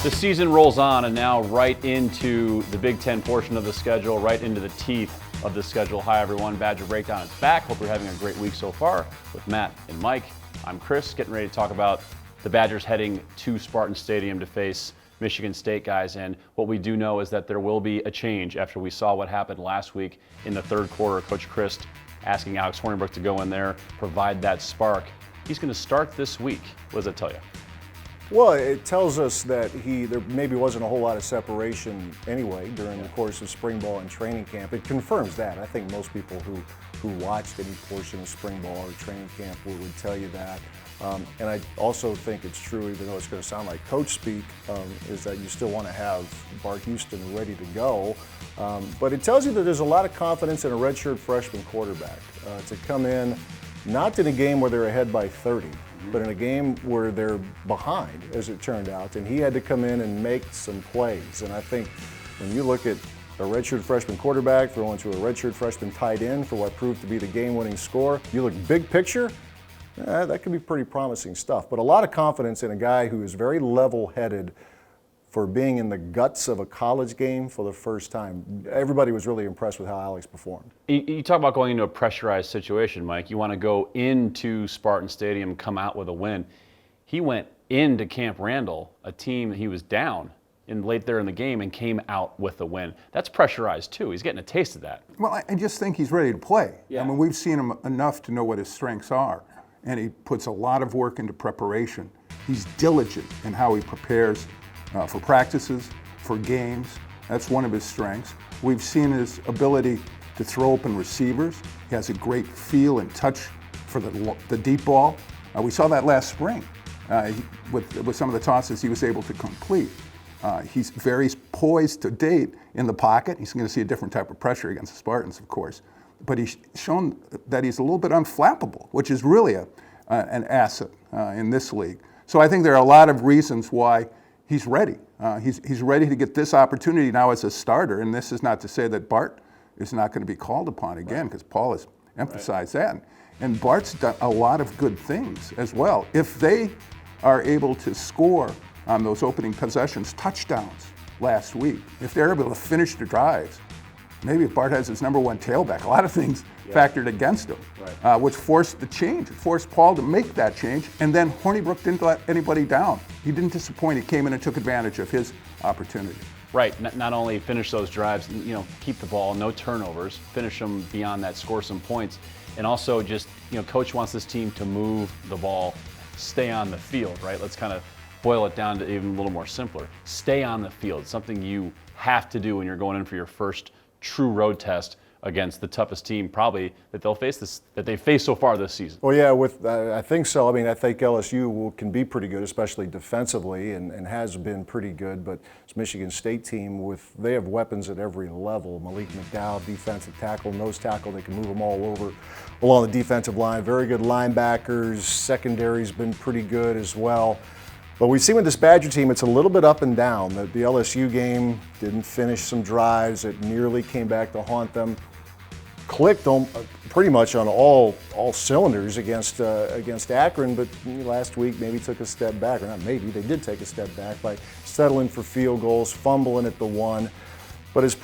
The season rolls on, and now right into the Big Ten portion of the schedule, right into the teeth of the schedule. Hi, everyone. Badger Breakdown is back. Hope you're having a great week so far with Matt and Mike. I'm Chris, getting ready to talk about the Badgers heading to Spartans Stadium to face Michigan State, guys. And what we do know is that there will be a change after we saw what happened last week in the third quarter. Coach Christ asking Alex Hornibrook to go in there, provide that spark. He's going to start this week. What does that tell you? Well, it tells us that there maybe wasn't a whole lot of separation anyway during the course of spring ball and training camp. It confirms that. I think most people who watched any portion of spring ball or training camp would tell you that. And I also think it's true, even though it's going to sound like coach speak, is that you still want to have Bart Houston ready to go. But it tells you that there's a lot of confidence in a redshirt freshman quarterback to come in, not in a game where they're ahead by 30, but in a game where they're behind, as it turned out, and he had to come in and make some plays. And I think when you look at a redshirt freshman quarterback throwing to a redshirt freshman tight end for what proved to be the game-winning score, you look big picture, that could be pretty promising stuff. But a lot of confidence in a guy who is very level-headed for being in the guts of a college game for the first time. Everybody was really impressed with how Alex performed. You talk about going into a pressurized situation, Mike. You want to go into Spartan Stadium, come out with a win. He went into Camp Randall, a team that he was down late there in the game, and came out with a win. That's pressurized too. He's getting a taste of that. Well, I just think he's ready to play. Yeah. I mean, we've seen him enough to know what his strengths are, and he puts a lot of work into preparation. He's diligent in how he prepares for practices, for games. That's one of his strengths. We've seen his ability to throw open receivers. He has a great feel and touch for the deep ball. We saw that last spring with some of the tosses he was able to complete. He's very poised to date in the pocket. He's going to see a different type of pressure against the Spartans, of course. But he's shown that he's a little bit unflappable, which is really an asset in this league. So I think there are a lot of reasons why he's ready. He's ready to get this opportunity now as a starter. And this is not to say that Bart is not going to be called upon again, because Paul has emphasized that. And Bart's done a lot of good things as well. If they are able to score on those opening possessions, touchdowns last week, if they're able to finish the drives, maybe if Bart has his number one tailback, a lot of things factored against him, which forced the change. It forced Paul to make that change, and then Hornibrook didn't let anybody down. He didn't disappoint. He came in and took advantage of his opportunity. Right. Not only finish those drives, keep the ball, no turnovers, finish them beyond that, score some points, and also just, Coach wants this team to move the ball, stay on the field, right? Let's kind of boil it down to even a little more simpler. Stay on the field, something you have to do when you're going in for your first true road test against the toughest team probably that they've faced so far this season. Well, yeah, I think so. I mean, I think LSU can be pretty good, especially defensively, and has been pretty good. But this Michigan State team, they have weapons at every level. Malik McDowell, defensive tackle, nose tackle, they can move them all over along the defensive line. Very good linebackers. Secondary's been pretty good as well. But we see with this Badger team, it's a little bit up and down. The LSU game didn't finish some drives. It nearly came back to haunt them. Clicked on pretty much on all cylinders against Akron, but last week maybe took a step back, or not maybe, they did take a step back by settling for field goals, fumbling at the one. But as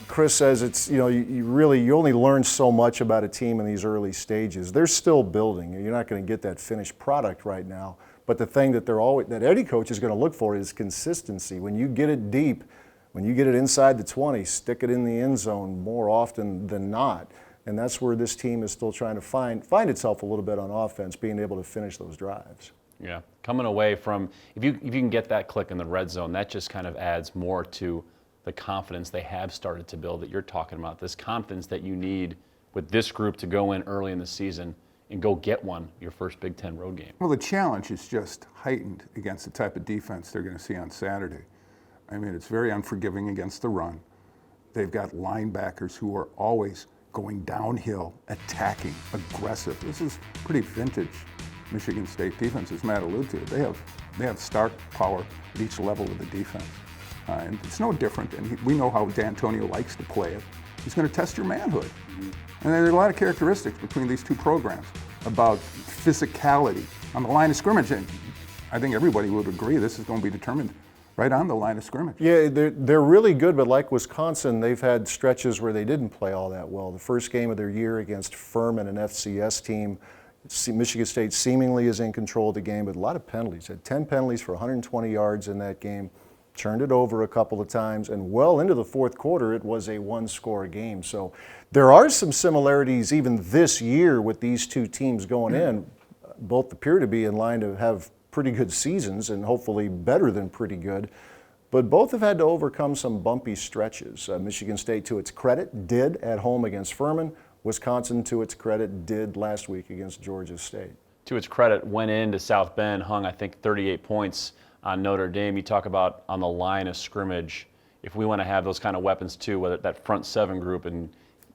Chris says, it's you only learn so much about a team in these early stages. They're still building. You're not going to get that finished product right now. But the thing that that any coach is going to look for is consistency. When you get it deep, when you get it inside the 20, stick it in the end zone more often than not. And that's where this team is still trying to find itself a little bit on offense, being able to finish those drives. Yeah, coming away from, if you can get that click in the red zone, that just kind of adds more to the confidence they have started to build that you're talking about, this confidence that you need with this group to go in early in the season and go get your first Big Ten road game. Well, the challenge is just heightened against the type of defense they're going to see on Saturday. I mean, it's very unforgiving against the run. They've got linebackers who are always going downhill, attacking, aggressive. This is pretty vintage Michigan State defense, as Matt alluded to. They have star power at each level of the defense. And it's no different, and we know how D'Antonio likes to play it. He's going to test your manhood. Mm-hmm. And there are a lot of characteristics between these two programs about physicality on the line of scrimmage. And I think everybody would agree this is going to be determined right on the line of scrimmage. Yeah, they're really good, but like Wisconsin, they've had stretches where they didn't play all that well. The first game of their year against Furman, an FCS team, Michigan State seemingly is in control of the game, but a lot of penalties. Had 10 penalties for 120 yards in that game, turned it over a couple of times, and well into the fourth quarter, it was a one-score game. So there are some similarities even this year with these two teams going in. Both appear to be in line to have pretty good seasons and hopefully better than pretty good. But both have had to overcome some bumpy stretches. Michigan State, to its credit, did at home against Furman. Wisconsin, to its credit, did last week against Georgia State. To its credit, went into South Bend, hung, I think, 38 points on Notre Dame. You talk about on the line of scrimmage. If we want to have those kind of weapons too, whether that front seven group, and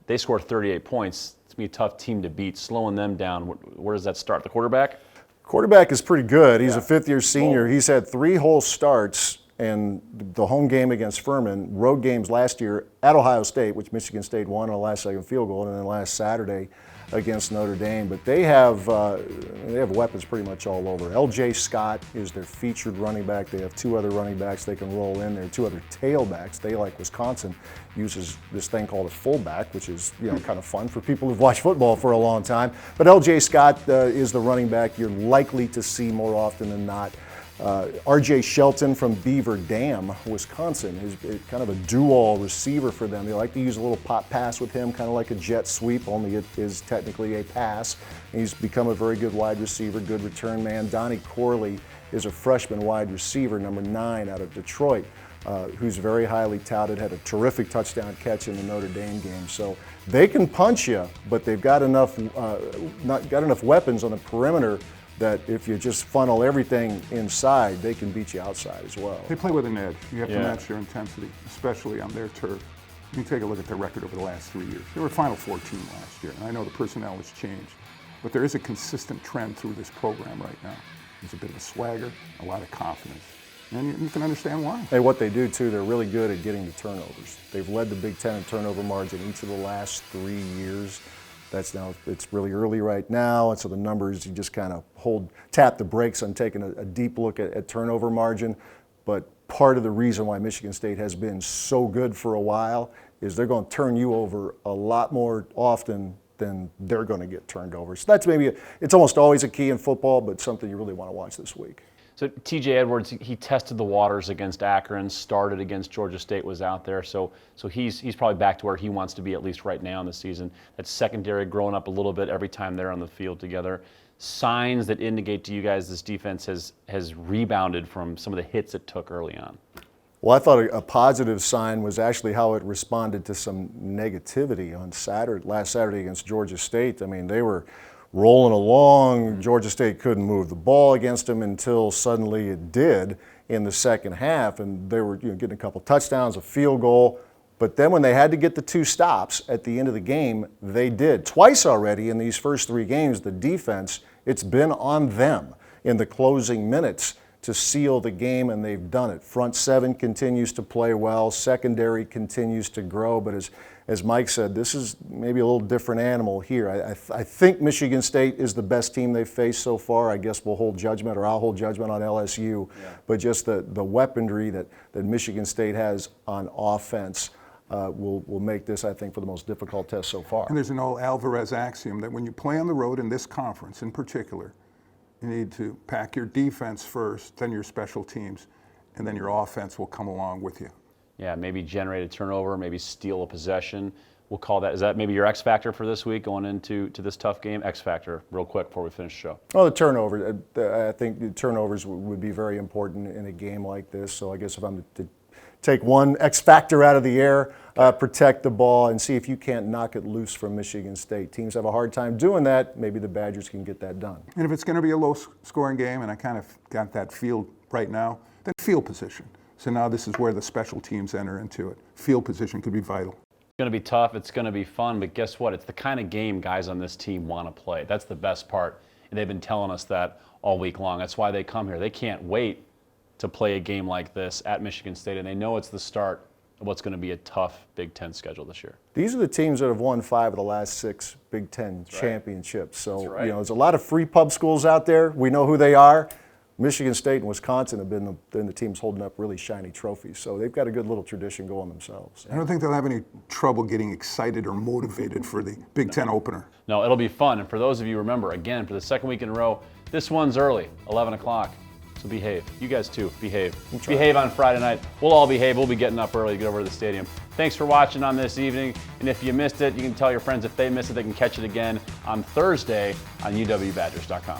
they score 38 points, it's going to be a tough team to beat. Slowing them down, where does that start? The quarterback? Quarterback is pretty good. He's a fifth-year senior. He's had 3 whole starts, and the home game against Furman, road games last year at Ohio State, which Michigan State won on a last-second field goal, and then last Saturday against Notre Dame. But they have weapons pretty much all over. L.J. Scott is their featured running back. They have 2 other running backs they can roll in there, 2 other tailbacks. They, like Wisconsin, uses this thing called a fullback, which is kind of fun for people who've watched football for a long time. But L.J. Scott is the running back you're likely to see more often than not. R.J. Shelton from Beaver Dam, Wisconsin, is kind of a do-all receiver for them. They like to use a little pop pass with him, kind of like a jet sweep, only it is technically a pass. And he's become a very good wide receiver, good return man. Donnie Corley is a freshman wide receiver, number 9 out of Detroit, who's very highly touted, had a terrific touchdown catch in the Notre Dame game. So they can punch you, but they've got enough weapons on the perimeter that if you just funnel everything inside, they can beat you outside as well. They play with an edge. You have to match their intensity, especially on their turf. You take a look at their record over the last 3 years. They were a Final Four team last year, and I know the personnel has changed, but there is a consistent trend through this program right now. There's a bit of a swagger, a lot of confidence, and you can understand why. And what they do, too, they're really good at getting the turnovers. They've led the Big Ten in turnover margin each of the last 3 years. It's really early right now, and so the numbers, you just kind of tap the brakes on taking a deep look at turnover margin. But part of the reason why Michigan State has been so good for a while is they're going to turn you over a lot more often than they're going to get turned over. So that's it's almost always a key in football, but something you really want to watch this week. So T.J. Edwards, he tested the waters against Akron, started against Georgia State, was out there. So he's probably back to where he wants to be, at least right now in the season. That secondary growing up a little bit every time they're on the field together. Signs that indicate to you guys this defense has rebounded from some of the hits it took early on. Well, I thought a positive sign was actually how it responded to some negativity on last Saturday against Georgia State. I mean, they were rolling along. Georgia State couldn't move the ball against them until suddenly it did in the second half, and they were getting a couple touchdowns, a field goal. But then when they had to get the 2 stops at the end of the game, they did. Twice already in these first 3 games, the defense, it's been on them in the closing minutes to seal the game, and they've done it. Front 7 continues to play well. Secondary continues to grow, but as Mike said, this is maybe a little different animal here. I think Michigan State is the best team they've faced so far. I guess we'll hold judgment, or I'll hold judgment on LSU. Yeah. But just the weaponry that Michigan State has on offense will make this, I think, for the most difficult test so far. And there's an old Alvarez axiom that when you play on the road in this conference in particular, you need to pack your defense first, then your special teams, and then your offense will come along with you. Yeah, maybe generate a turnover, maybe steal a possession. We'll call that. Is that maybe your X factor for this week going into this tough game? X factor, real quick before we finish the show. Well, the turnover. I think the turnovers would be very important in a game like this. So I guess if I'm to take one X factor out of the air, protect the ball, and see if you can't knock it loose from Michigan State. Teams have a hard time doing that. Maybe the Badgers can get that done. And if it's going to be a low-scoring game, and I kind of got that feel right now, then field position. So now this is where the special teams enter into it. Field position could be vital. It's going to be tough. It's going to be fun. But guess what? It's the kind of game guys on this team want to play. That's the best part. And they've been telling us that all week long. That's why they come here. They can't wait to play a game like this at Michigan State. And they know it's the start of what's going to be a tough Big Ten schedule this year. These are the teams that have won 5 of the last 6 Big Ten championships. So right. there's a lot of free pub schools out there. We know who they are. Michigan State and Wisconsin have been the teams holding up really shiny trophies. So they've got a good little tradition going themselves. I don't think they'll have any trouble getting excited or motivated for the Big Ten opener. No, it'll be fun. And for those of you, remember, again, for the second week in a row, this one's early, 11 o'clock. So behave. You guys too, behave. Behave on Friday night. We'll all behave. We'll be getting up early to get over to the stadium. Thanks for watching on this evening. And if you missed it, you can tell your friends if they missed it, they can catch it again on Thursday on uwbadgers.com.